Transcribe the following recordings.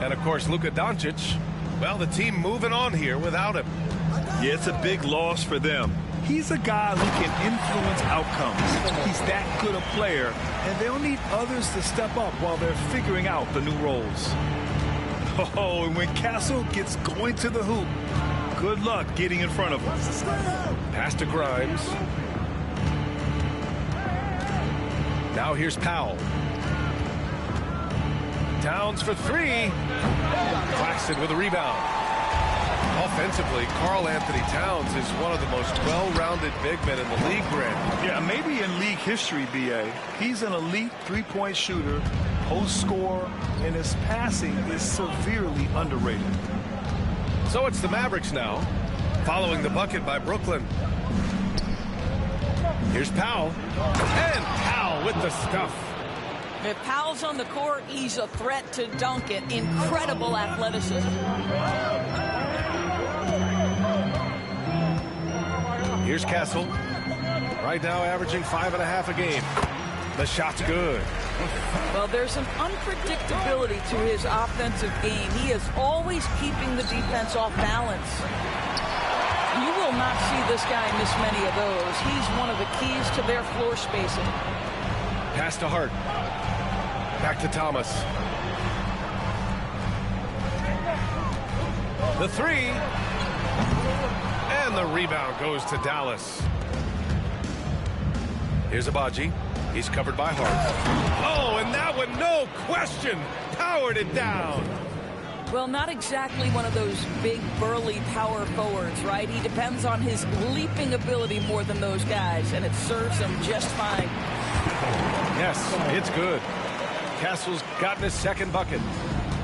And, of course, Luka Doncic, well, the team moving on here without him. Yeah, it's a big loss for them. He's a guy who can influence outcomes. He's that good a player, and they'll need others to step up while they're figuring out the new roles. Oh, and when Castle gets going to the hoop, good luck getting in front of him. Pass to Grimes. Now here's Powell. Towns for three. Claxton with a rebound. Offensively, Karl-Anthony Towns is one of the most well-rounded big men in the league, Grant. Yeah, maybe in league history, B.A. He's an elite three-point shooter, post scorer, and his passing is severely underrated. So it's the Mavericks now, following the bucket by Brooklyn. Here's Powell. And Powell with the stuff. If Powell's on the court, he's a threat to dunk it. Incredible athleticism. Here's Castle. Right now averaging 5.5 a game. The shot's good. Well, there's an unpredictability to his offensive game. He is always keeping the defense off balance. You will not see this guy miss many of those. He's one of the keys to their floor spacing. Pass to Hart. Back to Thomas. The three. And the rebound goes to Dallas. Here's Abaji. He's covered by Hart. Oh, and that one, no question, powered it down. Well, not exactly one of those big, burly power forwards, right? He depends on his leaping ability more than those guys, and it serves him just fine. Yes, it's good. Castle's gotten his second bucket.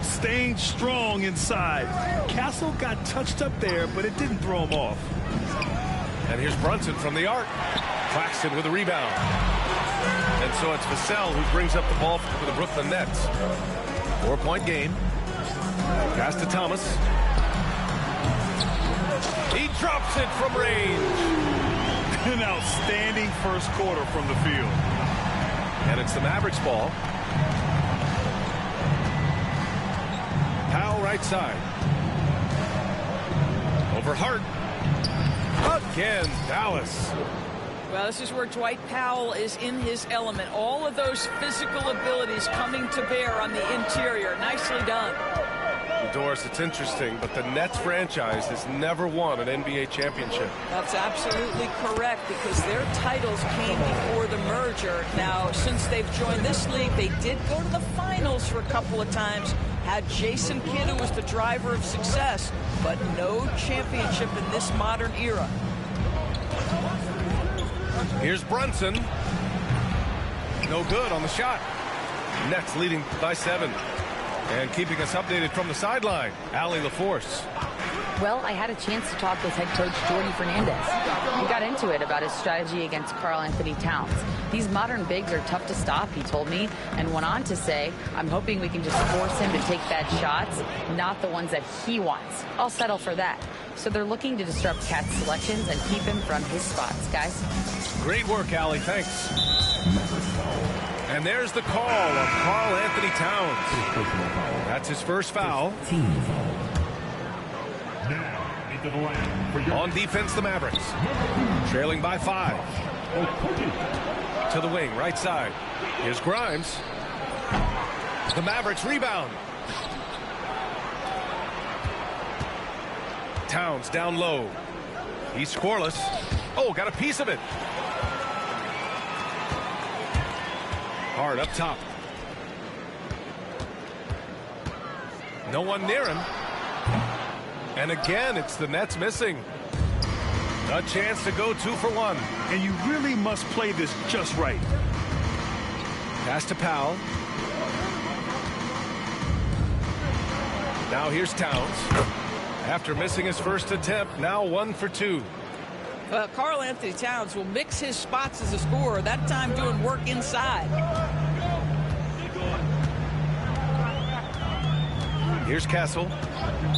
Staying strong inside. Castle got touched up there, but it didn't throw him off. And here's Brunson from the arc. Claxton with a rebound. And so it's Vassell who brings up the ball for the Brooklyn Nets. 4-point game. Pass to Thomas. He drops it from range. An outstanding first quarter from the field. And it's the Mavericks ball. Powell right side. Over Hart. Again, Dallas. Well, this is where Dwight Powell is in his element. All of those physical abilities coming to bear on the interior. Nicely done. Doris, it's interesting, but the Nets franchise has never won an NBA championship. That's absolutely correct, because their titles came before the merger. Now, since they've joined this league, they did go to the finals for a couple of times. Had Jason Kidd, who was the driver of success, but no championship in this modern era. Here's Brunson. No good on the shot. Nets leading by 7. And keeping us updated from the sideline, Allie LaForce. Well, I had a chance to talk with head coach Jordi Fernandez. We got into it about his strategy against Karl-Anthony Towns. These modern bigs are tough to stop, he told me, and went on to say, I'm hoping we can just force him to take bad shots, not the ones that he wants. I'll settle for that. So they're looking to disrupt Cat's selections and keep him from his spots, guys. Great work, Allie. Thanks. And there's the call on Karl-Anthony Towns. That's his first foul. On defense, the Mavericks. Trailing by 5. To the wing, right side. Here's Grimes. The Mavericks rebound. Towns down low. He's scoreless. Oh, got a piece of it. Hard up top. No one near him. And again, it's the Nets missing. A chance to go 2 for 1. And you really must play this just right. Pass to Powell. Now here's Towns. After missing his first attempt, now 1 for 2. Karl-Anthony Towns will mix his spots as a scorer, that time doing work inside. Here's Castle.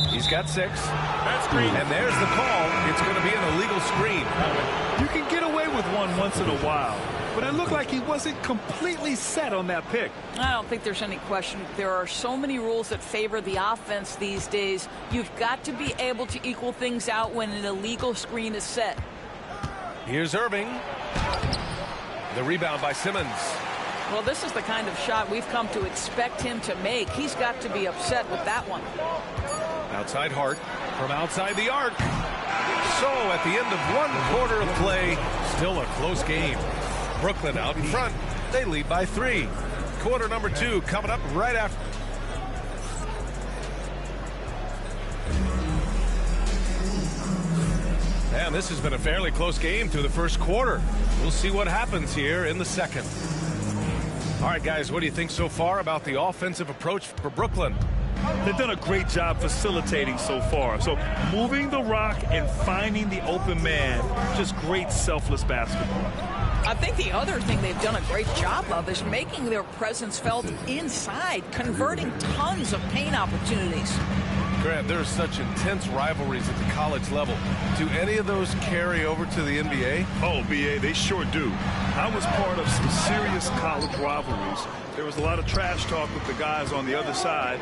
He's got 6. And there's the call. It's going to be an illegal screen. You can get away with one once in a while. but it looked like he wasn't completely set on that pick. I don't think there's any question. There are so many rules that favor the offense these days. You've got to be able to equal things out when an illegal screen is set. Here's Irving. The rebound by Simmons. Well, this is the kind of shot we've come to expect him to make. He's got to be upset with that one. Outside Hart from outside the arc. So at the end of 1/4 of play, still a close game. Brooklyn out in front. They lead by 3. Quarter number 2 coming up right after. And this has been a fairly close game through the first quarter. We'll see what happens here in the second. All right, guys, what do you think so far about the offensive approach for Brooklyn? They've done a great job facilitating so far. So moving the rock and finding the open man, just great selfless basketball. I think the other thing they've done a great job of is making their presence felt inside, converting tons of paint opportunities. Grant, there's such intense rivalries at the college level. Do any of those carry over to the NBA? Oh, BA, they sure do. I was part of some serious college rivalries. There was a lot of trash talk with the guys on the other side.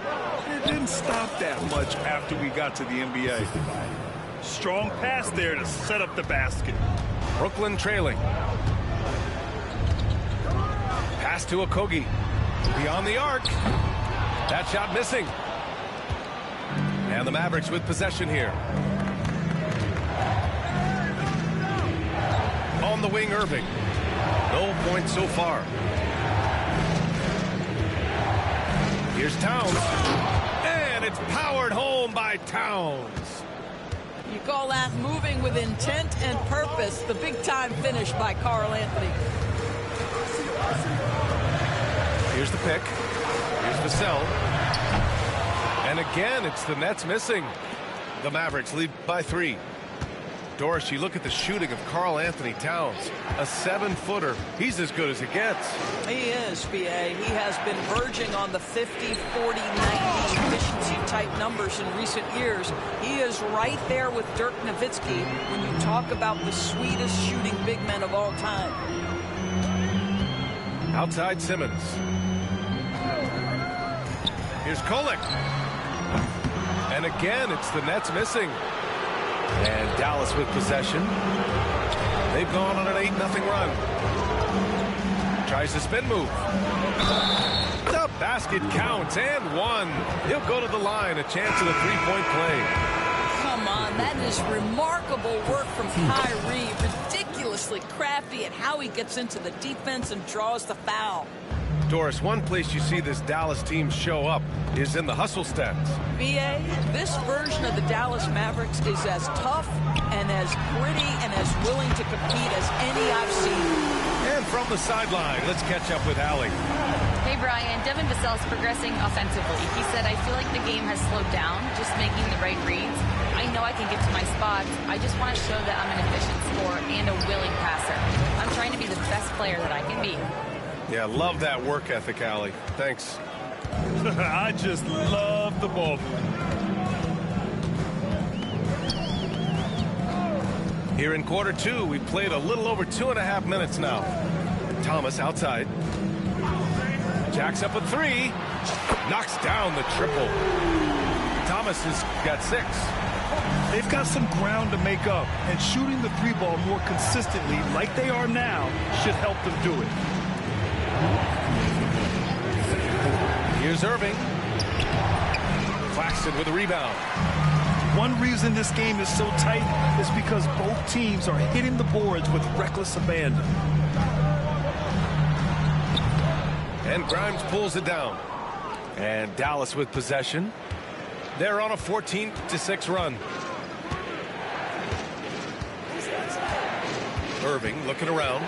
It didn't stop that much after we got to the NBA. Strong pass there to set up the basket. Brooklyn trailing. Pass to Okogie. Beyond the arc. That shot missing. And the Mavericks with possession here. On the wing, Irving. No points so far. Here's Towns. And it's powered home by Towns. You call that moving with intent and purpose. The big-time finish by Karl Anthony. Here's the pick. Here's Vassell. And again, it's the Nets missing. The Mavericks lead by 3. Doris, you look at the shooting of Karl Anthony Towns. A 7-footer. He's as good as it gets. He is, B.A. He has been verging on the 50, 40, 90 efficiency-type numbers in recent years. He is right there with Dirk Nowitzki when you talk about the sweetest shooting big men of all time. Outside Simmons. Here's Kolek. And again, it's the Nets missing. And Dallas with possession. They've gone on an 8-0 run. Tries the spin move. The basket counts and 1. He'll go to the line. A chance at a 3-point play. Come on, that is remarkable work from Kyrie. Ridiculously crafty at how he gets into the defense and draws the foul. Doris, one place you see this Dallas team show up is in the hustle stats. B.A., this version of the Dallas Mavericks is as tough and as gritty and as willing to compete as any I've seen. And from the sideline, let's catch up with Allie. Hey, Brian. Devin Vassell's progressing offensively. He said, I feel like the game has slowed down, just making the right reads. I know I can get to my spots. I just want to show that I'm an efficient scorer and a willing passer. I'm trying to be the best player that I can be. Yeah, love that work ethic, Allie. Thanks. I just love the ball. Here in quarter 2, we've played a little over 2.5 minutes now. Thomas outside. Jacks up a 3. Knocks down the triple. Thomas has got 6. They've got some ground to make up, and shooting the 3-ball more consistently like they are now should help them do it. Here's Irving. Claxton with a rebound. One reason this game is so tight is because both teams are hitting the boards with reckless abandon. And Grimes pulls it down. And Dallas with possession. They're on a 14-6 run. Irving looking around.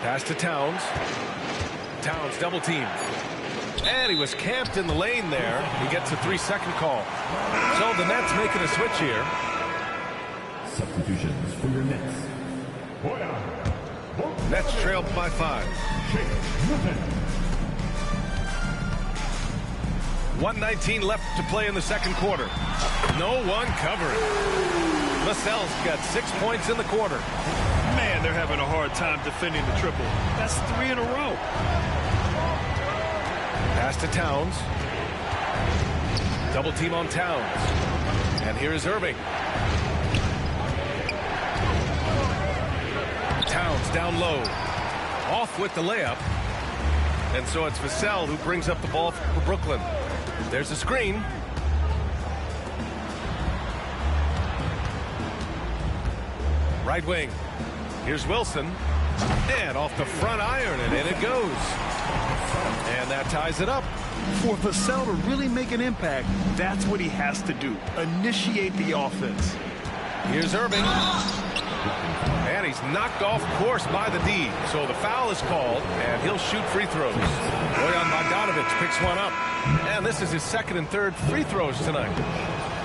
Pass to Towns. Towns double team. And he was camped in the lane there. He gets a 3-second call. So the Nets making a switch here. Substitutions for your Nets. Nets trailed by 5. 1:19 left to play in the second quarter. No one covering. Vassell's got 6 points in the quarter. Man, they're having a hard time defending the triple. That's 3 in a row. Pass to Towns. Double team on Towns. And here is Irving. Towns down low. Off with the layup. And so it's Vassell who brings up the ball for Brooklyn. There's a screen. Right wing. Here's Wilson. And off the front iron, and in it goes. And that ties it up. For Vassell to really make an impact, that's what he has to do. Initiate the offense. Here's Irving. And he's knocked off course by the D. So the foul is called, and he'll shoot free throws. Bojan Bogdanovic picks one up. And this is his second and third free throws tonight.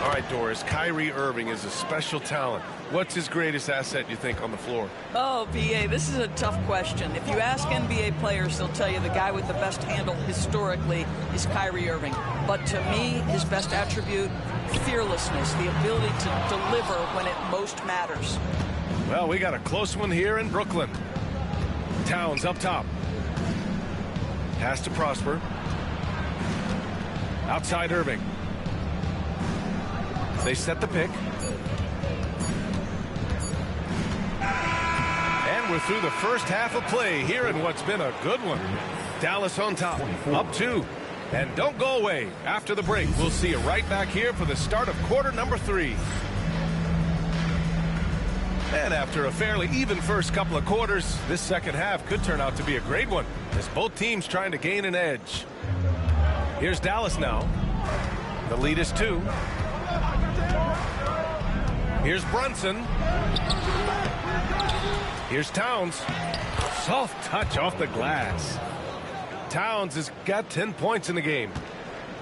All right, Doris, Kyrie Irving is a special talent. What's his greatest asset, you think, on the floor? Oh, B.A., this is a tough question. If you ask NBA players, they'll tell you the guy with the best handle historically is Kyrie Irving. But to me, his best attribute, fearlessness, the ability to deliver when it most matters. Well, we got a close one here in Brooklyn. Towns up top. Pass to Prosper. Outside Irving. They set the pick. And we're through the first half of play here in what's been a good one. Dallas on top, up 2. And don't go away. After the break, we'll see you right back here for the start of quarter number 3. And after a fairly even first couple of quarters, this second half could turn out to be a great one, as both teams trying to gain an edge. Here's Dallas now. The lead is 2. Here's Brunson. Here's Towns. Soft touch off the glass. Towns has got 10 points in the game.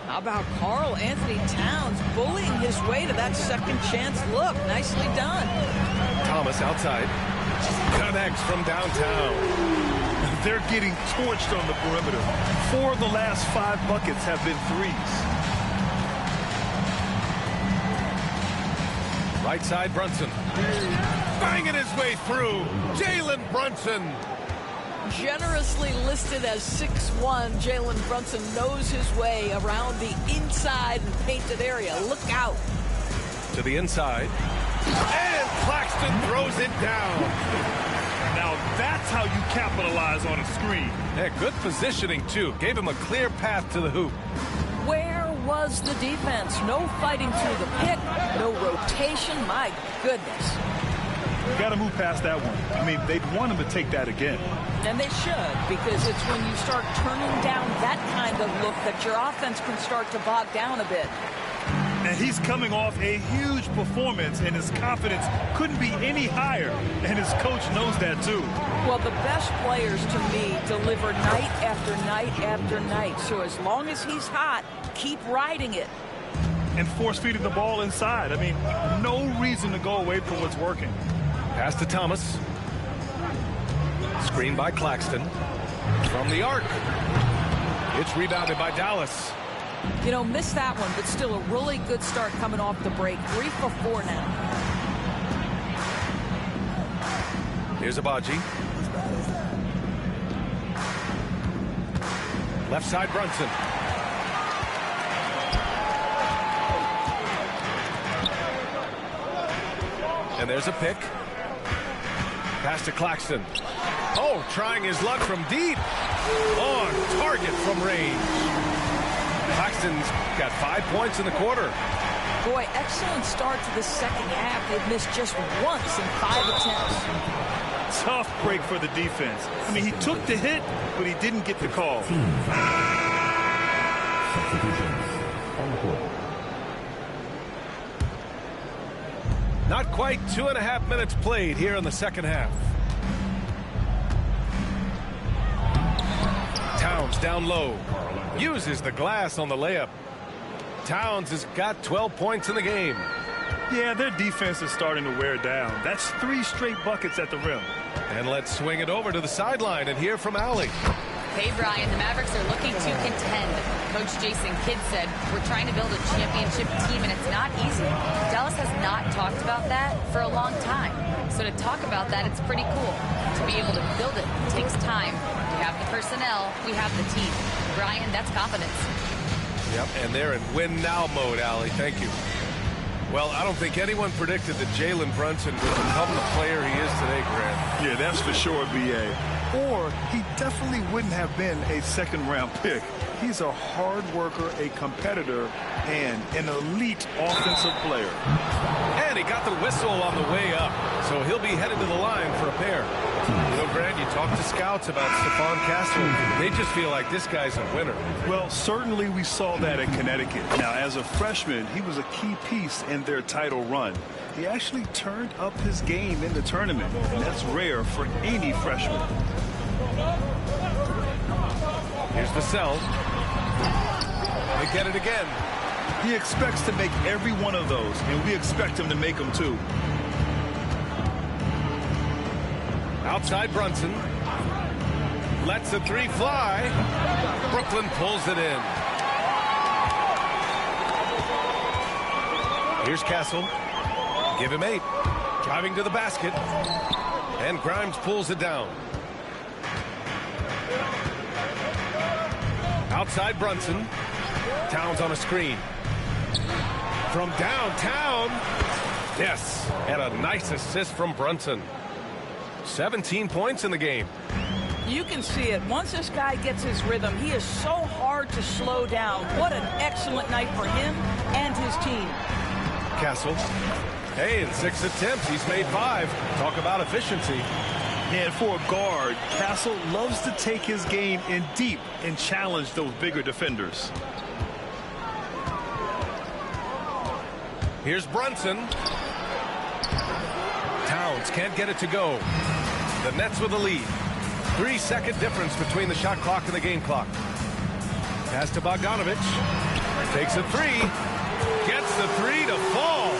How about Karl Anthony Towns bullying his way to that second chance look? Nicely done. Thomas outside. Connects from downtown. They're getting torched on the perimeter. 4 of the last 5 buckets have been threes. Right side, Brunson. Banging his way through. Jalen Brunson. Generously listed as 6'1", Jalen Brunson knows his way around the inside and painted area. Look out. To the inside. And Claxton throws it down. Now that's how you capitalize on a screen. Yeah, good positioning, too. Gave him a clear path to the hoop. Where was the defense? No fighting through the pick, no rotation. My goodness. Got to move past that one. I mean, they'd want him to take that again. And they should, because it's when you start turning down that kind of look that your offense can start to bog down a bit. And he's coming off a huge performance, and his confidence couldn't be any higher. And his coach knows that, too. Well, the best players, to me, deliver night after night after night. So as long as he's hot, keep riding it. And force-feeding the ball inside. I mean, no reason to go away from what's working. Pass to Thomas. Screen by Claxton. From the arc. It's rebounded by Dallas. You know, missed that one, but still a really good start coming off the break. 3 for 4 now. Here's Abaji. Left side, Brunson. And there's a pick. Pass to Claxton. Oh, trying his luck from deep. On target from range. Claxton's got 5 points in the quarter. Boy, excellent start to the second half. They've missed just once in 5 attempts. Tough break for the defense. I mean, he took the hit, but he didn't get the call. Not quite 2.5 minutes played here in the second half. Towns down low. Uses the glass on the layup. Towns has got 12 points in the game. Yeah, their defense is starting to wear down. That's 3 straight buckets at the rim. And let's swing it over to the sideline and hear from Allie. Hey, Brian, the Mavericks are looking to contend. Coach Jason Kidd said, we're trying to build a championship team, and it's not easy. Dallas has not talked about that for a long time. So to talk about that, it's pretty cool. To be able to build it takes time. We have the personnel, we have the team. Brian, that's confidence. Yep, and they're in win-now mode, Allie. Thank you. Well, I don't think anyone predicted that Jalen Brunson would become the player he is today, Grant. Yeah, that's for sure, B.A. Or he definitely wouldn't have been a second-round pick. He's a hard worker, a competitor, and an elite offensive player. And he got the whistle on the way up, so he'll be headed to the line for a pair. You know, Grant, you talk to scouts about Stephon Castle. They just feel like this guy's a winner. Well, certainly we saw that at Connecticut. Now, as a freshman, he was a key piece in their title run. He actually turned up his game in the tournament, and that's rare for any freshman. Here's Vassell. They get it again. He expects to make every one of those, and we expect him to make them too. Outside Brunson. Lets the three fly. Brooklyn pulls it in. Here's Castle. Give him 8. Driving to the basket. And Grimes pulls it down. Outside Brunson. Towns on a screen. From downtown. Yes. And a nice assist from Brunson. 17 points in the game. You can see it. Once this guy gets his rhythm, he is so hard to slow down. What an excellent night for him and his team. Castle. Hey, in 6 attempts, he's made 5. Talk about efficiency. And for a guard, Castle loves to take his game in deep and challenge those bigger defenders. Here's Brunson. Towns can't get it to go. The Nets with the lead. 3-second difference between the shot clock and the game clock. Pass to Bogdanovic. Takes a 3. Gets the 3 to fall.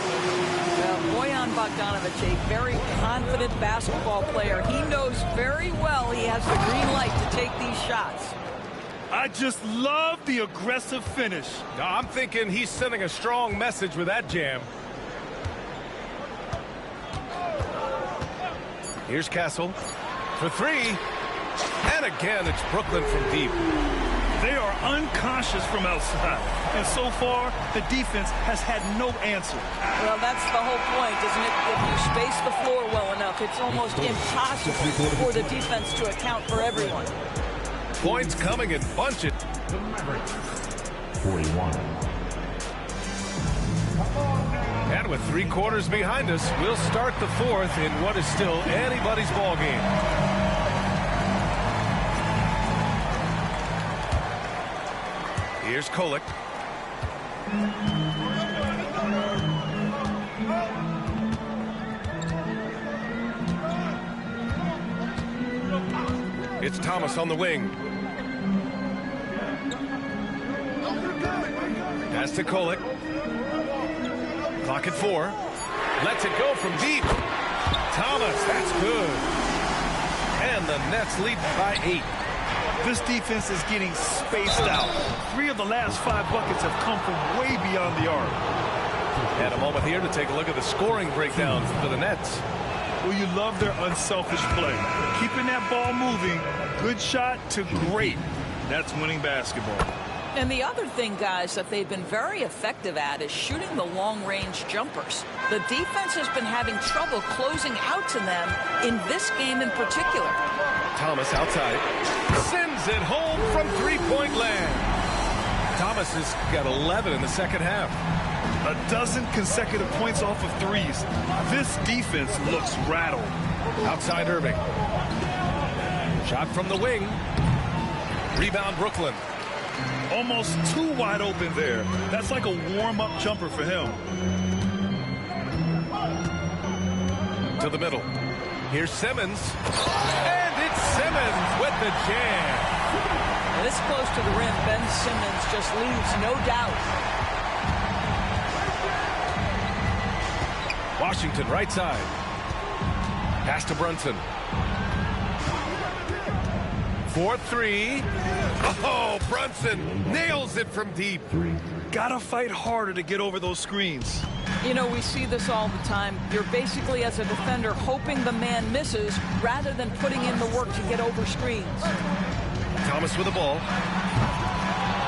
Well, Bojan Bogdanovic, a very confident basketball player. He knows very well he has the green light to take these shots. I just love the aggressive finish. Now, I'm thinking he's sending a strong message with that jam. Here's Castle for 3. And again, it's Brooklyn from deep. They are unconscious from outside. And so far, the defense has had no answer. Well, that's the whole point, isn't it? If you space the floor well enough, it's almost impossible for the defense to account for everyone. Points coming in bunches. 41. And with 3 quarters behind us, we'll start the 4th in what is still anybody's ball game. Here's Kolek. It's Thomas on the wing. Pass to Kolek. Clock at 4. Lets it go from deep. Thomas, that's good. And the Nets lead by 8. This defense is getting spaced out. 3 of the last 5 buckets have come from way beyond the arc. And a moment here to take a look at the scoring breakdown for the Nets. Well, you love their unselfish play. Keeping that ball moving, good shot to great. That's winning basketball. And the other thing, guys, that they've been very effective at is shooting the long-range jumpers. The defense has been having trouble closing out to them in this game in particular. Thomas outside. Sends it home from three-point land. Thomas has got 11 in the second half. A dozen consecutive points off of threes. This defense looks rattled. Outside Irving. Shot from the wing. Rebound Brooklyn. Almost too wide open there. That's like a warm-up jumper for him. To the middle. Here's Simmons. And it's Simmons with the jam. This close to the rim, Ben Simmons just leaves no doubt. Washington right side. Pass to Brunson. for three. Oh, Brunson nails it from deep. Gotta fight harder to get over those screens. You know, we see this all the time. You're basically, as a defender, hoping the man misses rather than putting in the work to get over screens. Thomas with the ball.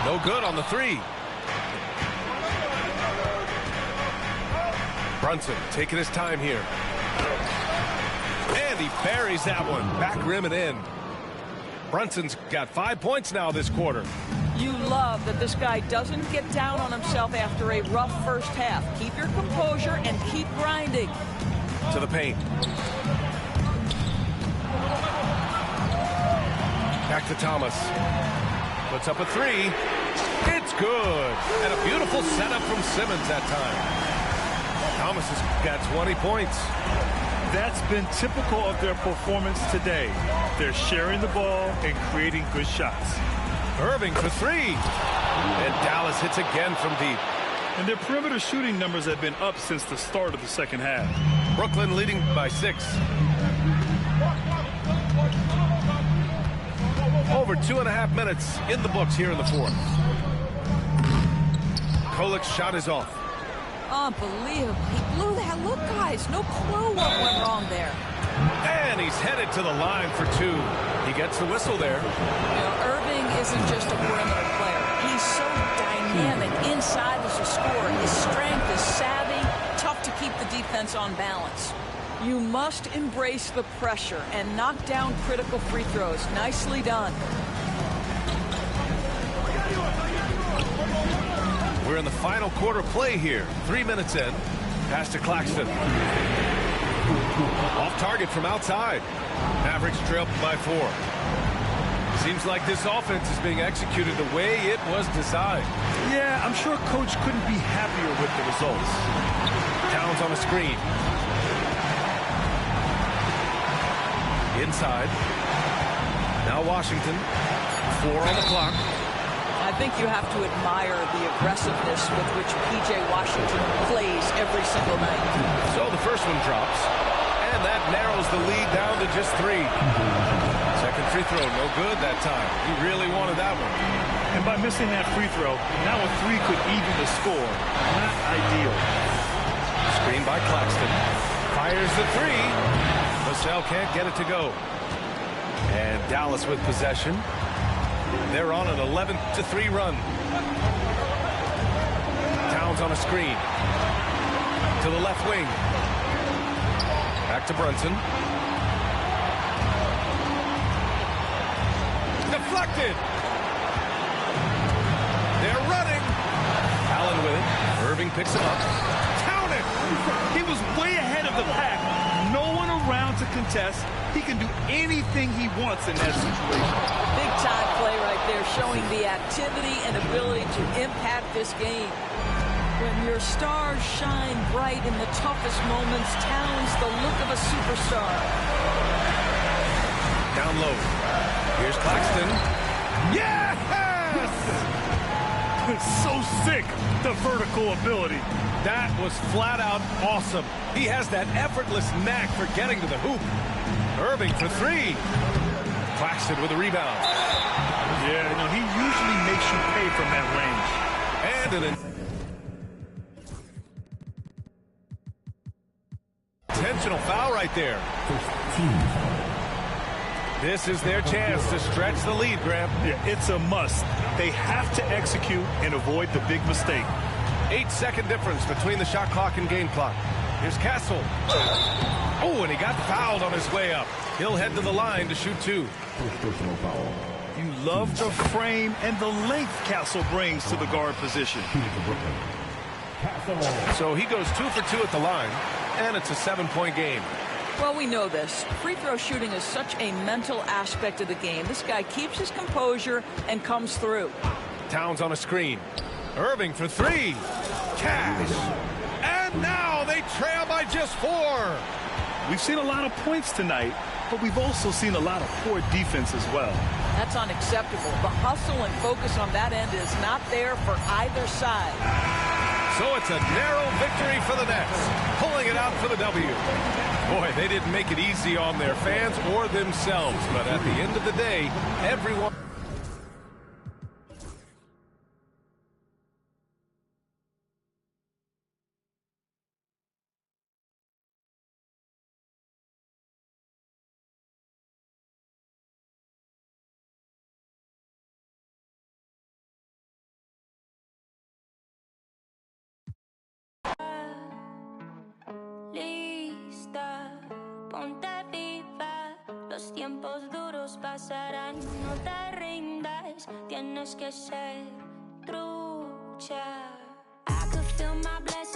No good on the three. Brunson taking his time here. And he buries that one. Back rim and in. Brunson's got 5 points now this quarter. You love that this guy doesn't get down on himself after a rough first half. Keep your composure and keep grinding. To the paint. Back to Thomas. Puts up a three. It's good. And a beautiful setup from Simmons that time. Thomas has got 20 points. That's been typical of their performance today. They're sharing the ball and creating good shots. Irving for three. And Dallas hits again from deep. And their perimeter shooting numbers have been up since the start of the second half. Brooklyn leading by 6. Over 2.5 minutes in the books here in the fourth. Kolik's shot is off. Unbelievable. He blew that. Look, guys, no clue what went wrong there. And he's headed to the line for two. He gets the whistle there. You know, Irving isn't just a perimeter player. He's so dynamic inside as a scorer. His strength is savvy, tough to keep the defense on balance. You must embrace the pressure and knock down critical free throws. Nicely done. We're in the final quarter play here. 3 minutes in. Pass to Claxton. Off target from outside. Mavericks trail by 4. Seems like this offense is being executed the way it was designed. Yeah, I'm sure Coach couldn't be happier with the results. Towns on a screen. Inside. Now Washington. 4 on the clock. I think you have to admire the aggressiveness with which P.J. Washington plays every single night. So the first one drops. And that narrows the lead down to just 3. Second free throw, no good that time. He really wanted that one. And by missing that free throw, now a 3 could even the score. Not ideal. Screen by Claxton. Fires the 3. Vassell can't get it to go. And Dallas with possession. They're on an 11-3 run. Towns on a screen. To the left wing. Back to Brunson. Deflected. They're running. Allen with it. Irving picks him up. Count it. He was way ahead of the pack. No one around to contest. He can do anything he wants in that situation. Big time play right there, showing the activity and ability to impact this game. When your stars shine bright in the toughest moments, Towns the look of a superstar. Down low. Here's Claxton. Yes! It's so sick, the vertical ability. That was flat out awesome. He has that effortless knack for getting to the hoop. Irving for 3. Claxton with a rebound. Yeah, you know, he usually makes you pay from that range. And an intentional foul right there. This is their chance to stretch the lead, Graham. Yeah, it's a must. They have to execute and avoid the big mistake. 8-second difference between the shot clock and game clock. Here's Castle. Oh, and he got fouled on his way up. He'll head to the line to shoot 2. You love the frame and the length Castle brings to the guard position. So he goes 2 for 2 at the line, and it's a 7-point game. Well, we know this. Free throw shooting is such a mental aspect of the game. This guy keeps his composure and comes through. Towns on a screen. Irving for 3. Cash. And now they trail by just 4. We've seen a lot of points tonight, but we've also seen a lot of poor defense as well. That's unacceptable. The hustle and focus on that end is not there for either side. So it's a narrow victory for the Nets, pulling it out for the W. Boy, they didn't make it easy on their fans or themselves, but at the end of the day, everyone... Lista, ponte viva, los tiempos duros pasarán, no te rindas, tienes que ser trucha. I could feel my blessings.